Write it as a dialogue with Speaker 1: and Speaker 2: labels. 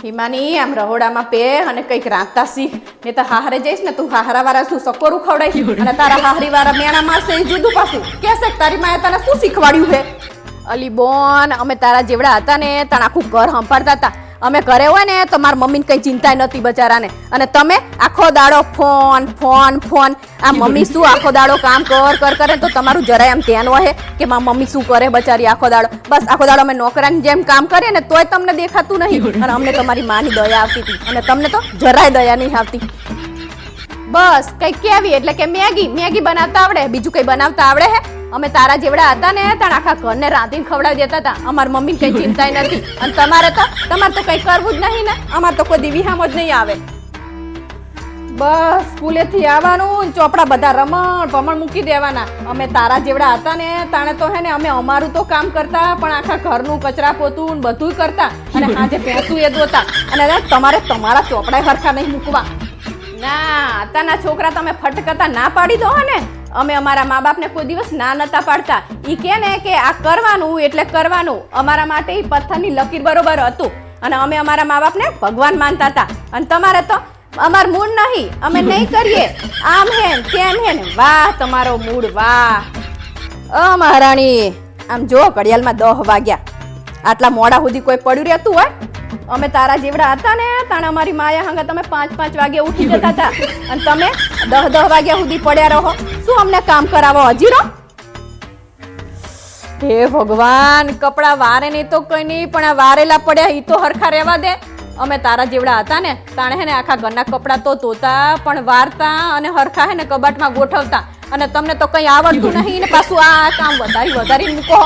Speaker 1: હિમાની આમ રહોડામાં પે અને કંઈક રાંધતા શીખ ને તો હાહરે જઈશ ને તું હાહરા વાળા શું સકોરું ખવડાઈશ અને તારા હાહરી વાળા મેણા મારશે એ જુદું પાછું કેસે તારી માએ તને શું શીખવાડ્યું છે અલી બોન અમે તારા જેવડા હતા ને તાણ આખું ઘર સંભાળતા હતા અમે ઘરે હોય ને તો મારા મમ્મીને કઈ ચિંતા નહોતી બચારાને અને તમે આખો દાડો ફોન ફોન ફોન આ મમ્મી શું આખો દાડો કામ કરે તો તમારું જરાય આમ ધ્યાન હોય કે મારી મમ્મી શું કરે બચારી આખો દાડો બસ આખો દાડો અમે નોકરાની જેમ કામ કરીએ ને તોય તમને દેખાતું નહીં અને અમને તમારી માની દયા આવતી હતી અને તમને તો જરાય દયા નહીં આવતી બસ કઈ કેવી એટલે કે મેગી બનાવતા આવડે બીજું કઈ બનાવતા આવડે હે અમે તારા જેવડા હતા ને તાણ આખા ઘરને રાંધીને ખવડાવી દેતા હતા અમારી મમ્મીને કઈ ચિંતા નથી અને તમારે તો કઈ કરવું જ નહીં ને અમારે તો કોઈ દીવી હામ જ નહીં આવે બસ સ્કૂલેથી આવવાનું ચોપડા બધા રમણ મૂકી દેવાના અમે તારા જેવડા હતા ને તાણે તો હે ને અમે અમારું તો કામ કરતા પણ આખા ઘરનું કચરા પોતું બધું કરતા અને હાજે ભેંસું એ દોતા અને તમારે તમારા ચોપડા હરખા નહીં મૂકવા ના તાના છોકરા તમે ફટકતા ના પાડી દો ને અમે અમારા મા બાપને કોઈ દિવસ ના નતા પાડતા ઈ કે ને કે આ કરવાનું એટલે કરવાનું અમારા માટે ઈ પથ્થરની લકીર બરોબર હતું અને અમે અમારા મા બાપને ભગવાન માનતા હતા અને તમારે તો અમાર મૂડ નહીં અમે નહીં કરીએ આમ હે તેમ હે ને વાહ તમારો મૂડ વાહ મહારાણી આમ જો ઘડિયાળમાં 10 વાગ્યા આટલા મોડા સુધી કોઈ પડ્યું રહેતું હોય અમે તારા જેવડા હતા ને તાણે અમારી માયા હંગા તમે 5 વાગે ઉઠી જતા હતા અને તમે 10 વાગ્યા સુધી પડ્યા રહો શું અમને કામ કરાવો હજીરો હે ભગવાન કપડા વારે નહીં તો કઈ નહીં પણ આ વારેલા પડ્યા ઈ તો હરખા રહેવા દે અમે તારા જેવડા હતા ને તાણે હે ને આખા ઘરના કપડા તો ધોતા પણ વારતા અને હરખા હે ને કબાટમાં ગોઠવતા અને તમને તો કઈ આવડતું નહીં ને પાછું આ કામ વધારી મૂકો